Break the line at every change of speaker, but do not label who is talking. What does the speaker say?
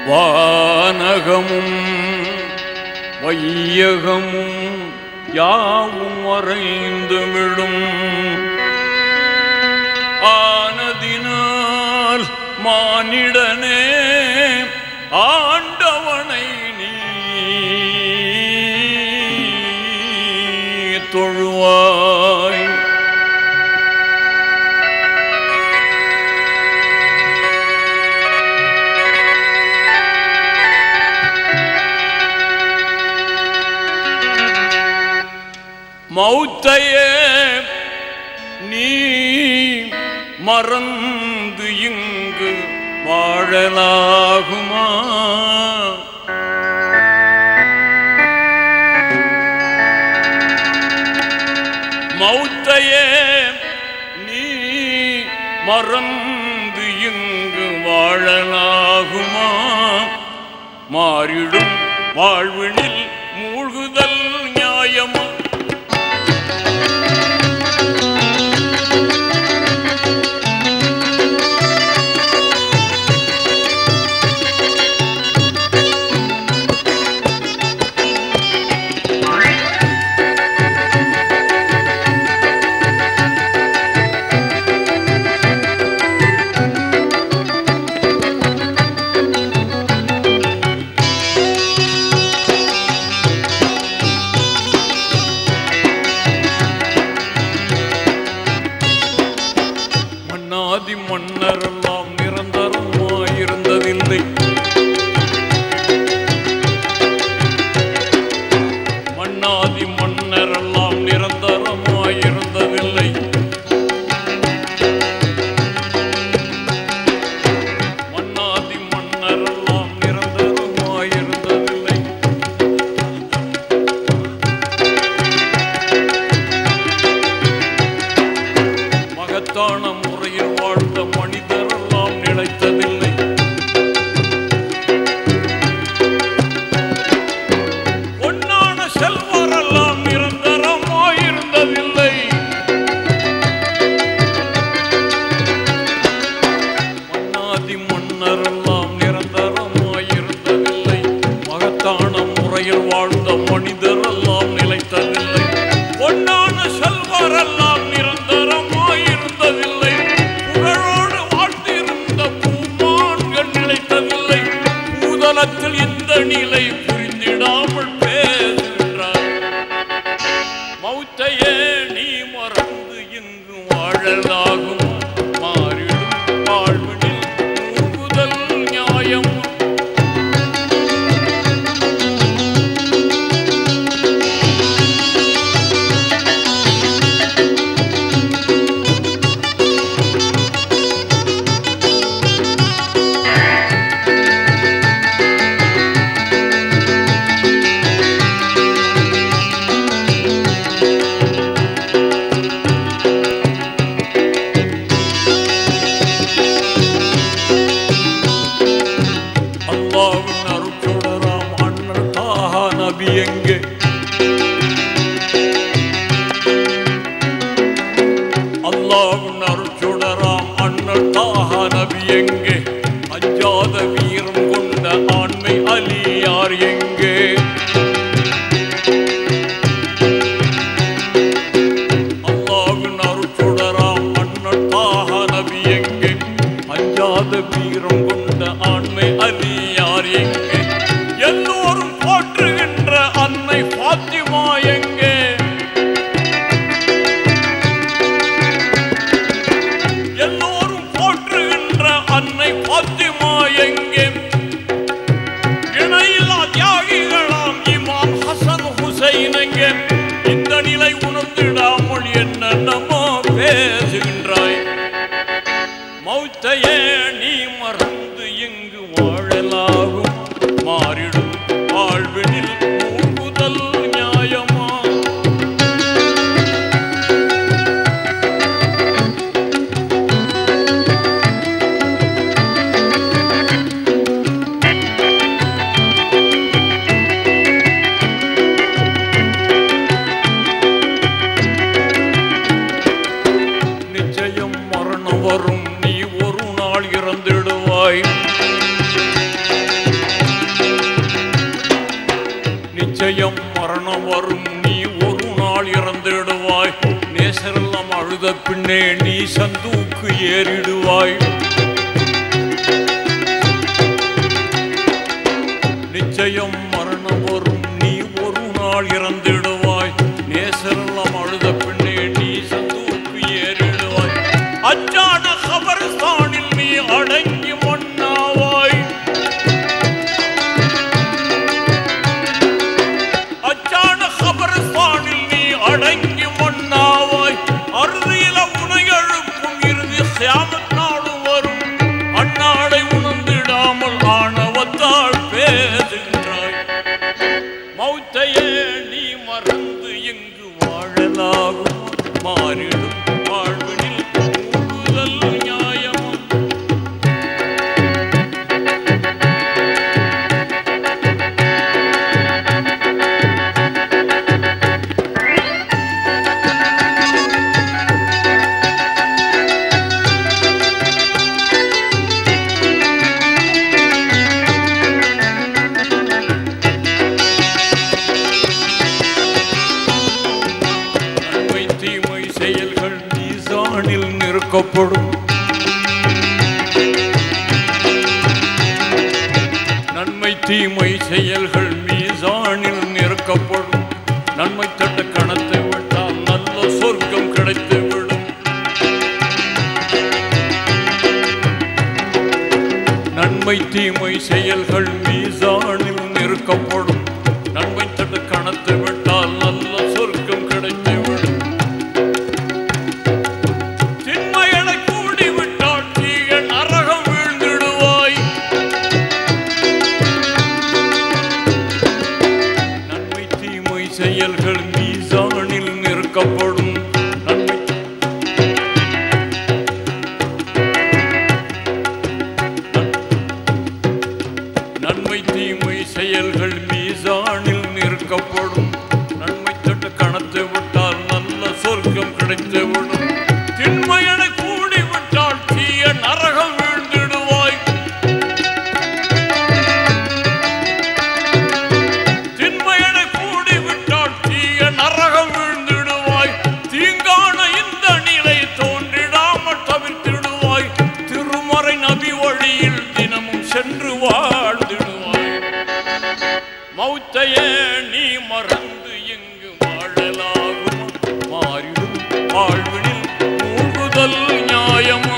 வானகமும் வையகமும் யாவும் மறைந்து விடும் ஆனதினால் மானிடனே ஆண்டவனை நீ தொழுவாய். மௌத்தையே நீ மறந்து இங்கு வாழலாகுமா? மௌத்தையே நீ மறந்து இங்கு வாழலாகுமா? மாறிடும் வாழ்வினில் மூழ்குதல் நியாயமா? மன்னரெல்லாம் நிரந்தரமாயிருந்ததில்லை. மன்னாதி மன்னரெல்லாம் நிரந்தரமாயிருந்ததில்லை. மன்னாதி மன்னரெல்லாம் நிரந்தரமாயிருந்ததில்லை. மகத்தான முறையில் வாழ்ந்த மனிதரெல்லாம் நிலைத்ததில்லை. பொன்னான செல்வரெல்லாம் நிரந்தரமாயிருந்ததில்லை. மன்னாதி மன்னரெல்லாம் நிரந்தரமாயிருந்ததில்லை. மகத்தான முறையில் வாழ்ந்த மனிதரெல்லாம் நிலைத்ததில்லை. பொன்னான செல்வரெல்லாம் நிரந்தரமாயிருந்ததில்லை. புகழோடு வாழ்ந்திருந்த பூமான்கள் நிலைத்ததில்லை. பூதலத்தில் இந்த நிலை புரிந்திடாமல் பேசுகின்றார். மௌத்தையே நீ மறந்து இங்கு வாழலாகும். மாறிடும் வாழ்வினில் மூழ்குதல் நியாயம். அல்லாஹ்வின் அருட்சுடராம் அண்ணல் தாஹா நபி எங்கே? அல்லாஹ்வின் அருட்சுடராம் அண்ணல் தாஹா நபி எங்கே? அஞ்சாத வீரம் கொண்ட ஆண்மை அலியார் எங்கே? அல்லாஹ்வின் அருட்சுடராம் அண்ணல் தாஹா நபி எங்கே? அஞ்சாத வீரம் கொண்ட ஆண்மை அலியார் எங்கே? எல்லோரும் போற்றுகின்ற அன்னை பாத்திமா எங்கே? எல்லோரும் போற்றுகின்ற அன்னை பாத்திமா எங்கே? இணையில்லா தியாகிகளாம் இமாம் ஹசன் ஹுசைன் எங்கே? இந்த நிலை உணர்ந்திடாமல் என்னென்னமோ பேசுகின்றாய். மௌத்தையே நீ மறந்து இங்கு வாழலாகும். மாறிடும் வாழ்வினில் மூழ்குதல் நியாயமா? நிச்சயம் மரணம் வரும். நீ ஒரு நாள் இறந்திடுவாய். நிச்சயம் மரணம் வரும், நீ ஒரு நாள் இறந்திடுவாய். நேசரெல்லாம் அழுத பின்னே நீ சந்தூக்கு ஏறிடுவாய். நிச்சயம் மரணம் வரும், நீ ஒரு நாள் இறந்திடுவாய். நேசரெல்லாம் அழுத பின்னே நீ சந்தூக்கு ஏறிடுவாய். அச்சான கபர்ஸ்தானில் நீ அடங்கி மண்ணாவாய். அச்சான கபர்ஸ்தானில் நீ அடங்கி மண்ணாவாய். அறுதியில உனை எழுப்பும் இறுதி கியாமத் நாளும் வரும். அந்நாளை உணர்ந்திடாமல் ஆணவத்தால் பேசுகின்றாய். மௌத்தையே நீ மறந்து எங்கு வாழலாகும், மாறிடும் வாழ்வினில் கூடுதல் நியாயமா? நன்மை தீமை செயல்கள் மீசானில் நிறுக்கப்படும். நன்மை தீமை செயல்கள் மீசானில் நிறுக்கப்படும். நன்மை தட்ட கணத்தை விட்டால் நல்ல சொர்க்கம் கிடைத்துவிடும். நன்மை தீமை செயல்கள் மீசானில் நிறுக்கப்படும். நன்மை தட்ட கணத்தை விட்டால் நல்ல சொர்க்கம் கிடைத்துவிடும். திண்மைகளை கூடிவிட்டால் தீய நரகம் வீழ்ந்திடுவாய். நன்மை தீமை செயல்கள் மீசானில் நிறுக்கப்படும். நன்மை தீமை செயல்கள் மீசானில் நிறுக்கப்படும். நன்மை தொட்டு கணத்தை விட்டால் நல்ல சொர்க்கம் கிடைத்துவிடும். திண்மையனை கூடிவிட்டால் தீய நரகம் வீழ்ந்திடுவாய். திண்மையனை கூடிவிட்டால் தீய நரகம் வீழ்ந்திடுவாய். தீங்கான இந்த நிலை தோன்றிடாமல் தவிர்த்திடுவாய். திருமறை நபி வழியில் தினமும் சென்று வாழ்ந்திடுவாய். மௌத்தையே நீ மறந்து எங்கு வாழலாகும், மாறிடும் வாழ்வினில் மூழ்குதல் நியாயமா?